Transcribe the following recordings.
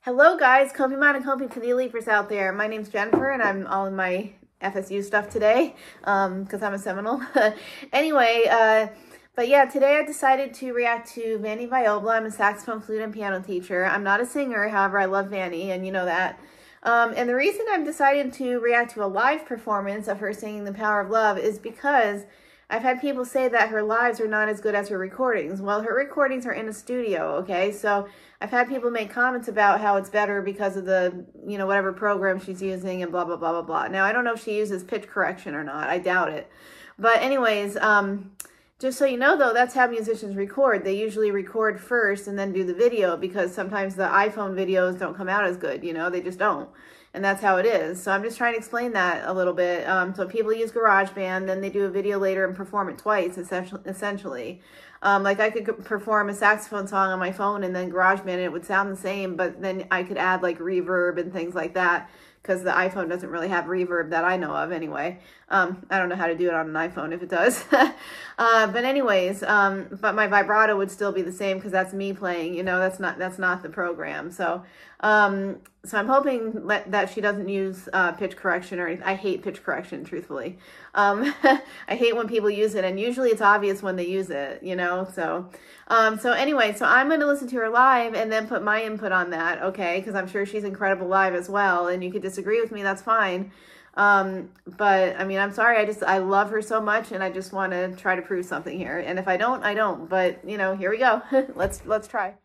Hello guys, Kopi Mod and Kopi to the Leapers out there. My name's Jennifer and I'm all in my FSU stuff today because I'm a Seminole. Anyway, but yeah, today I decided to react to Vanny Vabiola. I'm a saxophone, flute, and piano teacher. I'm not a singer, however, I love Vanny and you know that. And the reason I'm decided to react to a live performance of her singing The Power of Love is because I've had people say that her lives are not as good as her recordings. Well, her recordings are in a studio, okay? So I've had people make comments about how it's better because of the, whatever program she's using and blah, blah, blah, blah, blah. Now, I don't know if she uses pitch correction or not. I doubt it. But anyways, just so you know, though, that's how musicians record. They usually record first and then do the video because sometimes the iPhone videos don't come out as good, they just don't. And that's how it is. So I'm just trying to explain that a little bit. So people use GarageBand, then they do a video later and perform it twice, essentially. Like I could perform a saxophone song on my phone and then GarageBand and it would sound the same, but then I could add like reverb and things like that because the iPhone doesn't really have reverb that I know of anyway. I don't know how to do it on an iPhone if it does. But anyways, but my vibrato would still be the same because that's me playing, that's not the program. So so I'm hoping that she doesn't use pitch correction or anything. I hate pitch correction, truthfully. I hate when people use it, and usually it's obvious when they use it, so anyway, so I'm going to listen to her live and then put my input on that, okay, because I'm sure she's incredible live as well, and you could disagree with me, that's fine. But I mean, I'm sorry, I love her so much, and I just want to try to prove something here, and if I don't, I don't, but here we go. let's try.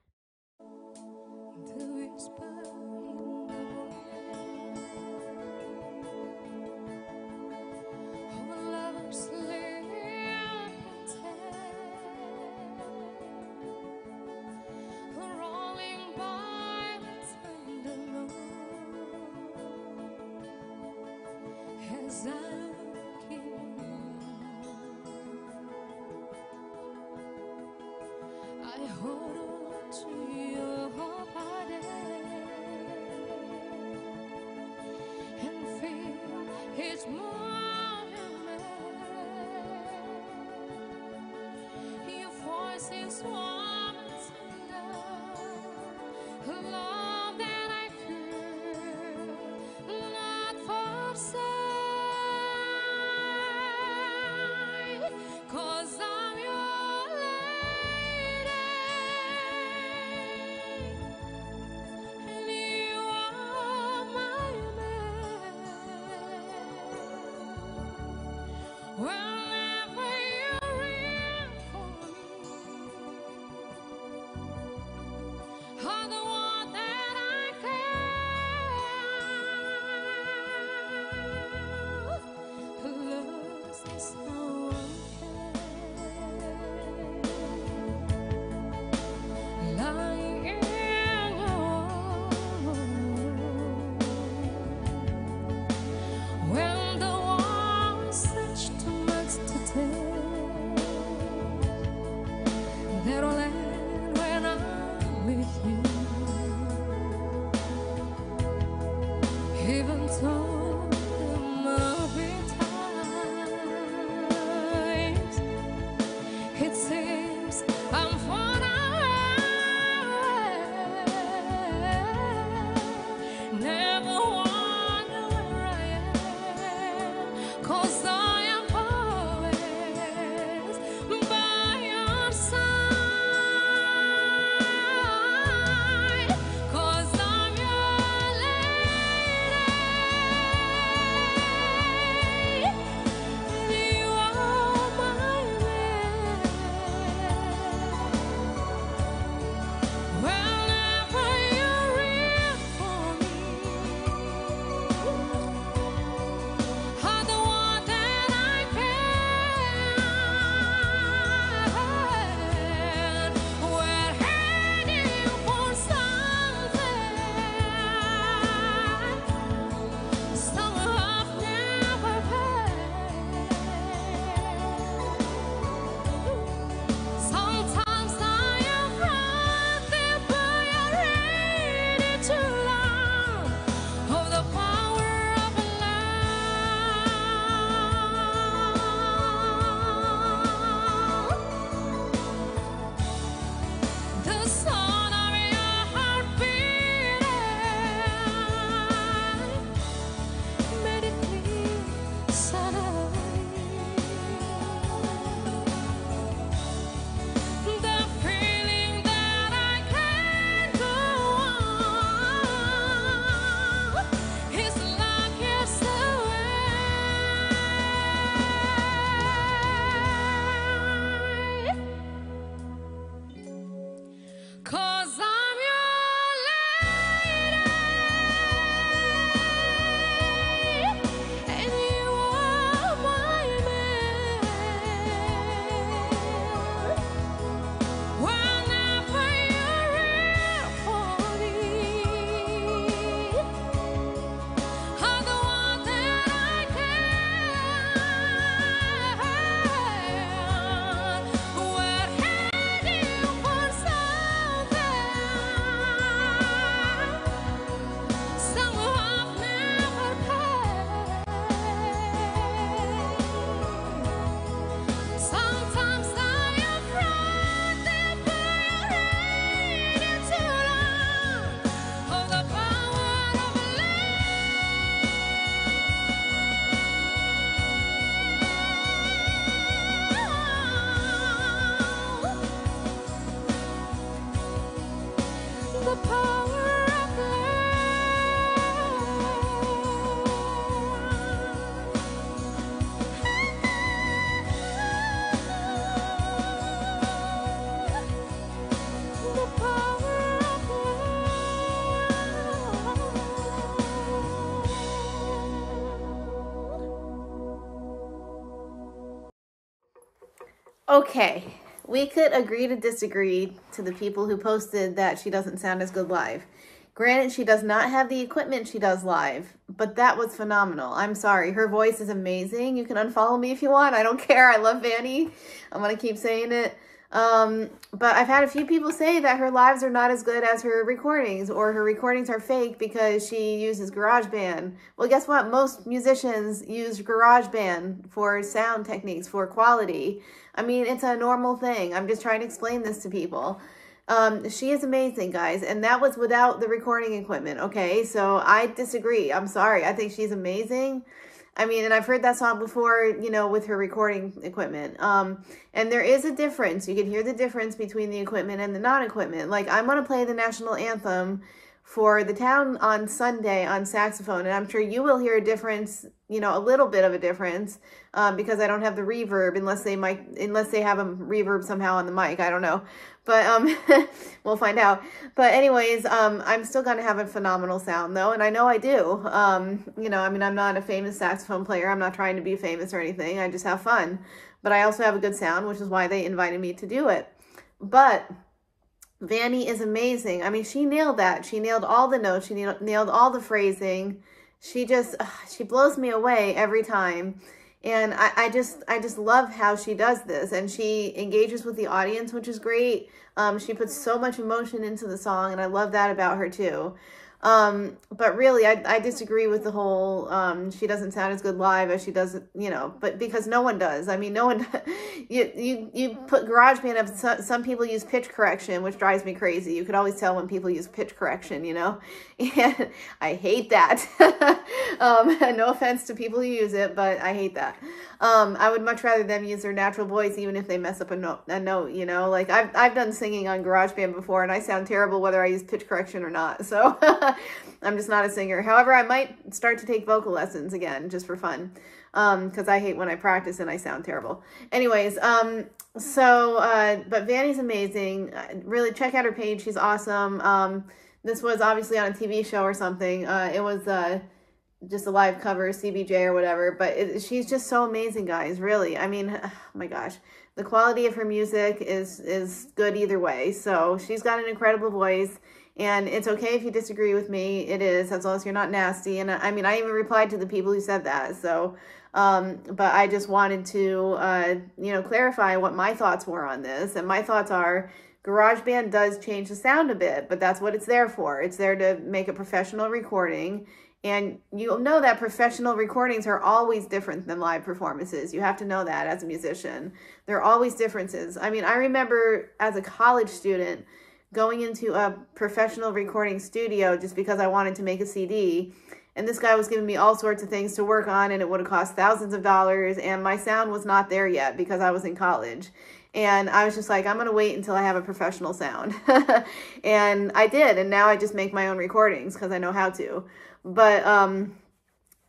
I hold on to your body and feel it's more than your voice is warm and tender, love that I could not forsake, 'cause I'm your lady and you are my man. Whenever you're in for me, I'm the one that Okay, we could agree to disagree to the people who posted that she doesn't sound as good live. Granted, she does not have the equipment she does live, but that was phenomenal. I'm sorry. Her voice is amazing. You can unfollow me if you want. I don't care. I love Vanny. I'm going to keep saying it. But I've had a few people say that her lives are not as good as her recordings, or her recordings are fake because she uses GarageBand. Well, guess what? Most musicians use GarageBand for sound techniques, for quality. I mean, it's a normal thing. I'm just trying to explain this to people. She is amazing, guys, and that was without the recording equipment, okay? So I disagree. I'm sorry. I think she's amazing. I mean, and I've heard that song before, you know, with her recording equipment. And there is a difference. You can hear the difference between the equipment and the non-equipment. Like, I'm going to play the national anthem for the town on Sunday on saxophone, and I'm sure you will hear a difference, you know, a little bit of a difference, because I don't have the reverb, unless they have a reverb somehow on the mic. I don't know. But we'll find out. But anyways, I'm still going to have a phenomenal sound, though, and I know I do. You know, I mean, I'm not a famous saxophone player. I'm not trying to be famous or anything. I just have fun. But I also have a good sound, which is why they invited me to do it. But Vanny is amazing. I mean, she nailed that. She nailed all the notes. She nailed all the phrasing. She blows me away every time. And I just love how she does this, and she engages with the audience, which is great. She puts so much emotion into the song, and I love that about her too. But really, I disagree with the whole, she doesn't sound as good live as she does, you know, but because no one does. I mean, no one, you put GarageBand up, some people use pitch correction, which drives me crazy. You could always tell when people use pitch correction, you know, and I hate that. No offense to people who use it, but I hate that. I would much rather them use their natural voice, even if they mess up a note, you know, like I've done singing on GarageBand before, and I sound terrible whether I use pitch correction or not. So I'm just not a singer. However, I might start to take vocal lessons again, just for fun. Cause I hate when I practice and I sound terrible. Anyways, but Vanny's amazing. Really check out her page. She's awesome. This was obviously on a TV show or something. It was, just a live cover, CBJ or whatever, but she's just so amazing, guys, really. I mean, oh my gosh, the quality of her music is good either way. So she's got an incredible voice, and it's okay if you disagree with me. It is, as long as you're not nasty. And I mean, I even replied to the people who said that. So, but I just wanted to, you know, clarify what my thoughts were on this. And my thoughts are, GarageBand does change the sound a bit, but that's what it's there for. It's there to make a professional recording. And you'll know that professional recordings are always different than live performances. You have to know that as a musician. There are always differences. I mean, I remember as a college student going into a professional recording studio just because I wanted to make a CD. And this guy was giving me all sorts of things to work on, and it would have cost thousands of dollars. And my sound was not there yet because I was in college. And I was just like, I'm going to wait until I have a professional sound. And I did. And now I just make my own recordings because I know how to. But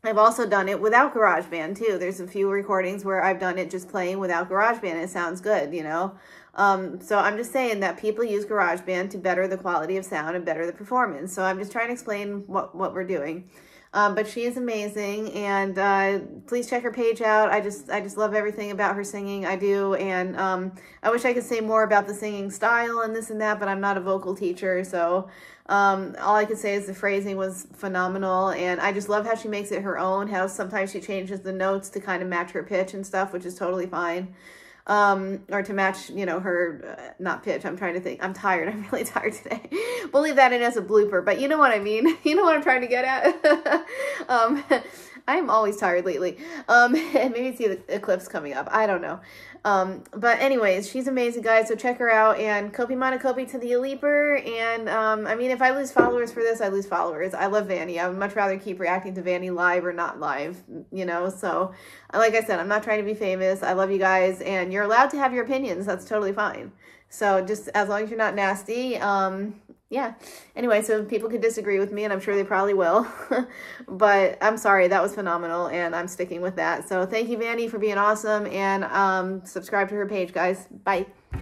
I've also done it without GarageBand too. There's a few recordings where I've done it just playing without GarageBand. It sounds good, you know. So I'm just saying that people use GarageBand to better the quality of sound and better the performance. So I'm just trying to explain what we're doing. But she is amazing, and please check her page out. I just love everything about her singing. I do, and I wish I could say more about the singing style and this and that, but I'm not a vocal teacher, so all I could say is the phrasing was phenomenal, and I just love how she makes it her own, how sometimes she changes the notes to kind of match her pitch and stuff, which is totally fine. Or to match, you know, her, not pitch. I'm trying to think. I'm tired. I'm really tired today. We'll leave that in as a blooper, but you know what I mean. You know what I'm trying to get at? I'm always tired lately. And maybe see the eclipse coming up. I don't know. But anyways, she's amazing, guys. So check her out, and Kopi Mana Kopi to the Leaper. And, I mean, if I lose followers for this, I lose followers. I love Vanny. I would much rather keep reacting to Vanny live or not live, you know? So like I said, I'm not trying to be famous. I love you guys, and you're allowed to have your opinions. That's totally fine. So just as long as you're not nasty, yeah. Anyway, so people could disagree with me, and I'm sure they probably will. But I'm sorry, that was phenomenal, and I'm sticking with that. So thank you, Vanny, for being awesome, and subscribe to her page, guys. Bye.